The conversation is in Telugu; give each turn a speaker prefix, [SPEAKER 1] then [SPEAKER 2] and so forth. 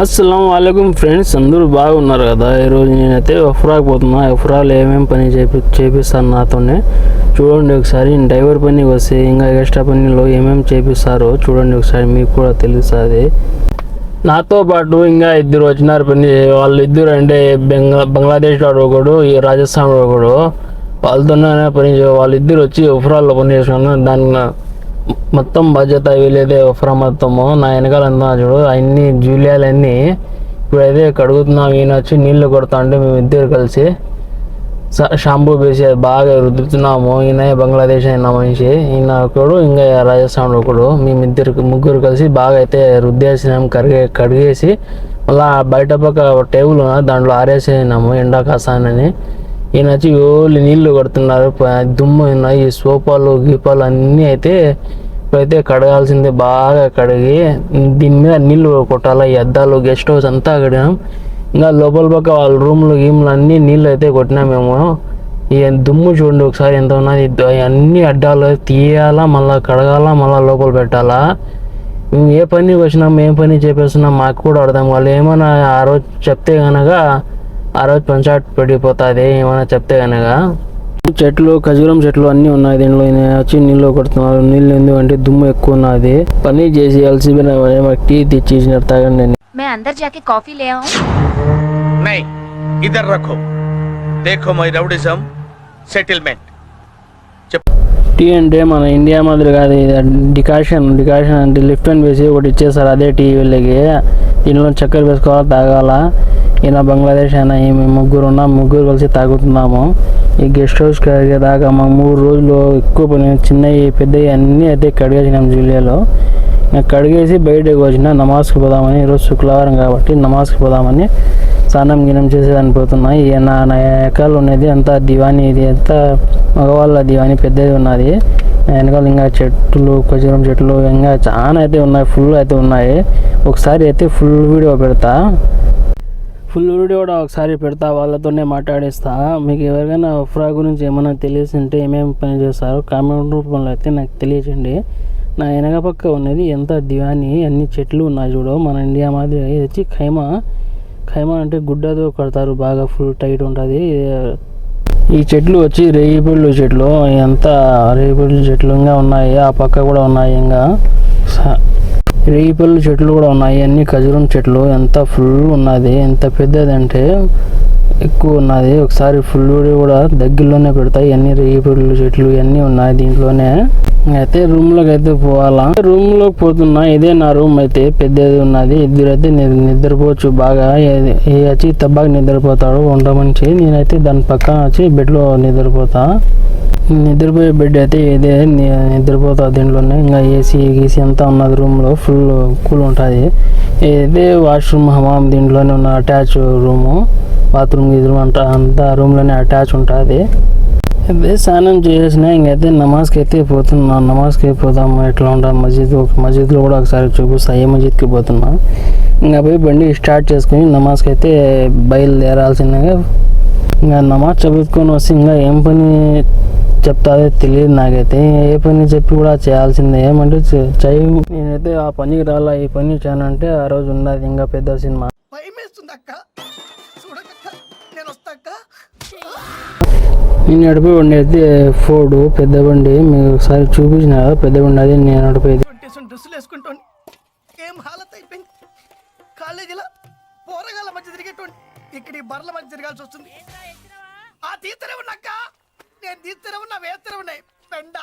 [SPEAKER 1] అస్సలం వాలేకుమ్ ఫ్రెండ్స్, అందరూ బాగున్నారు కదా. ఈరోజు నేనైతే ఒఫ్రాకి పోతున్నా. ఒఫ్రాలో ఏమేమి పని చేపిస్తాను నాతోనే చూడండి ఒకసారి. డ్రైవర్ పనికి వస్తే ఇంకా ఎక్స్ట్రా పనిలో ఏమేమి చేపిస్తారో చూడండి ఒకసారి, మీకు కూడా తెలుస్తుంది. నాతో పాటు ఇంకా ఇద్దరు వచ్చినారు పని. వాళ్ళు ఇద్దరు అంటే బంగ్లాదేశ్ వాడు ఒకడు, ఈ రాజస్థాన్ ఒకడు. వాళ్ళతోనే పని వాళ్ళిద్దరు వచ్చి ఒఫ్రాలో పని చేసుకున్నాను. దాన్ని మొత్తం బాధ్యత వీలేదే. ఒఫ్రా మొత్తము నా వెనకాల అంతా చూడు, అన్ని జూలియాలన్నీ ఇప్పుడైతే కడుగుతున్నాం. ఈయన వచ్చి నీళ్లు కొడతా అంటే మేము ఇద్దరు కలిసి షాంపూ వేసి బాగా రుద్దుతున్నాము. ఈయన బంగ్లాదేశ్ అయిన మనిషి, ఈయన ఒకడు ఇంకా రాజస్థాన్ ఒకడు. మేము ముగ్గురు కలిసి బాగా అయితే రుద్దేసినాము, కడిగేసి మళ్ళీ బయట పక్క టేబుల్ దాంట్లో ఆరేసినాము ఎండా కాసానని. ఈయన వచ్చి ఓన్లీ నీళ్లు కొడుతున్నారు. దుమ్ము ఉన్నాయి, ఈ సోపాలు గీపాలు అన్నీ అయితే ఇప్పుడైతే కడగాల్సిందే. బాగా కడిగి దీని మీద నీళ్లు కొట్టాలి. ఈ అద్దాలు గెస్ట్ హౌస్ అంతా కడిగాం. ఇంకా లోపల పక్క వాళ్ళ రూమ్లు గీమ్లు అన్నీ నీళ్ళు అయితే కొట్టినాం మేము. ఈ దుమ్ము చూడండి ఒకసారి ఎంత ఉన్నది. అన్ని అడ్డాలు తీయాలా, మళ్ళీ కడగాల, మళ్ళీ లోపల పెట్టాలా. మేము ఏ పని వచ్చినాం, ఏం పని చేపేస్తున్నాం మాకు కూడా అర్థం. వాళ్ళు ఏమైనా ఆ రోజు చెప్తే కనుక ఆ రోజు పంచాయత్ పడిపోతుంది. ఏమైనా చెప్తే కనుక చెట్లు ఖజూరం చెట్లు అన్నీ ఉన్నాయి. దీంట్లో వచ్చి నీళ్ళు కొడుతున్నారు. నీళ్ళు ఎందుకంటే దుమ్ము ఎక్కువ ఉన్నది. పని చేసి అలసిపోయిన టీ తెచ్చి ఇచ్చినారు, తాగండి.
[SPEAKER 2] मैं अंदर जाके कॉफी ले आऊं?
[SPEAKER 3] नहीं, इधर रखो. देखो मई रउडिज्म सेटलमेंट.
[SPEAKER 1] టీ అంటే మన ఇండియా మాదిరి కాదు, డికాషన్ అంటే లిఫ్ట్ అని వేసి ఒకటి ఇచ్చేస్తారు, అదే టీ వీళ్ళకి. దీనిలో చక్కెర వేసుకోవాలా, తాగాల. ఈయన బంగ్లాదేశ్ అయినా ముగ్గురు కలిసి తాగుతున్నాము. ఈ గెస్ట్ హౌస్ కడిగేదాకా మా 3 రోజులు ఎక్కువ పని. చిన్నవి పెద్దవి అన్నీ అయితే కడిగేసినాం జూలియాలో. కడిగేసి బయటకు వచ్చిన నమాజ్కి పోదామని. ఈరోజు శుక్రవారం కాబట్టి నమాజ్కి పోదామని స్నానం గినం చేసేదాన్ని పోతున్నాయి. నా ఎకాలు ఉన్నది అంతా దివానీ, ఇది అంతా మగవాళ్ళ దివానీ పెద్దది ఉన్నది. వెనకాల ఇంకా చెట్లు ఖజూరం చెట్లు ఇంకా చాలా అయితే ఉన్నాయి, ఫుల్ అయితే ఉన్నాయి. ఒకసారి అయితే ఫుల్ వీడియో పెడతా, కూడా ఒకసారి పెడతా, వాళ్ళతోనే మాట్లాడిస్తా. మీకు ఎవరికైనా ఒఫ్రా గురించి ఏమైనా తెలిసింటే ఏమేమి పని చేస్తారో కామెంట్ రూపంలో అయితే నాకు తెలియజేయండి. నా వెనక పక్క ఉన్నది ఎంత దివానీ, అన్ని చెట్లు ఉన్నాయి చూడు. మన ఇండియా మాదిరి ఇది వచ్చి ఖైమా అంటే గుడ్డతో కడతారు, బాగా ఫుల్ టైట్ ఉంటుంది. ఈ చెట్లు వచ్చి రేగిపళ్ళు చెట్లు, అంతా రేగిపళ్ళు చెట్లు ఇంకా ఉన్నాయి. ఆ పక్క కూడా ఉన్నాయి, ఇంకా రేగిపళ్ళు చెట్లు కూడా ఉన్నాయి. అన్ని ఖజూరం చెట్లు ఎంత ఫుల్ ఉన్నది, ఎంత పెద్దది అంటే ఎక్కువ ఉన్నది. ఒకసారి ఫుల్ కూడా దగ్గరలోనే పెడతాయి. అన్ని రేగిపళ్ళు చెట్లు ఇవన్నీ ఉన్నాయి దీంట్లోనే. అయితే రూమ్లోకి అయితే పోవాలా. రూమ్లోకి పోతున్నా. ఇదే నా రూమ్ అయితే పెద్దది ఉన్నది. ఇద్దరైతే నిద్రపోవచ్చు బాగా. వచ్చి తబ్బాగా నిద్రపోతాడు వంట మనిషి. నేనైతే దాని పక్కన వచ్చి బెడ్లో నిద్రపోయే బెడ్ అయితే ఇదే, నిద్రపోతా దీంట్లోనే. ఇంకా ఏసీ అంతా ఉన్నది రూమ్లో, ఫుల్ కూల్ ఉంటుంది. ఇదే వాష్రూమ్ హమామ్ దీంట్లోనే ఉన్న అటాచ్ రూము. బాత్రూమ్ అంతా రూమ్లోనే అటాచ్ ఉంటుంది. అదే స్నానం చేసిన ఇంకైతే నమాజ్కి అయితే పోతున్నా. నమాజ్కి పోదాము, ఎట్లా ఉంటాం మస్జిద్లో కూడా ఒకసారి చూపిస్తా. ఏ మస్జిద్కి పోతున్నా ఇంకా పోయి బండి స్టార్ట్ చేసుకుని నమాజ్కి అయితే బయలుదేరాల్సిందిగా. ఇంకా నమాజ్ చదువుకొని వస్తే ఇంకా ఏం పని చెప్తాదో తెలియదు నాకైతే. ఏ పని చెప్పి కూడా చేయాల్సిందే. ఏమంటే నేనైతే ఆ పనికి రాలా, ఈ పని చేయనంటే ఆ రోజు ఉన్నది ఇంకా పెద్ద సినిమా. నేను నడిపే బండి అయితే ఫోర్డ్ పెద్ద బండి. మీకు ఒకసారి చూపించిన పెద్ద బండి, అది నేను నడిపేది.
[SPEAKER 4] డ్రెస్సులు వేసుకుంటాను, ఏం హాలత్ అయిపోయింది. కాలేజీలో పోరగాళ్ళ మధ్య తిరిగేటోండి, ఇక్కడ ఈ బర్ల మధ్య తిరగాల్సి వస్తుంది. ఆ తీస్తూనే ఉన్నాక నేను తీస్తూనే ఉన్నా, వేస్తూనే ఉన్నాయి పెండ.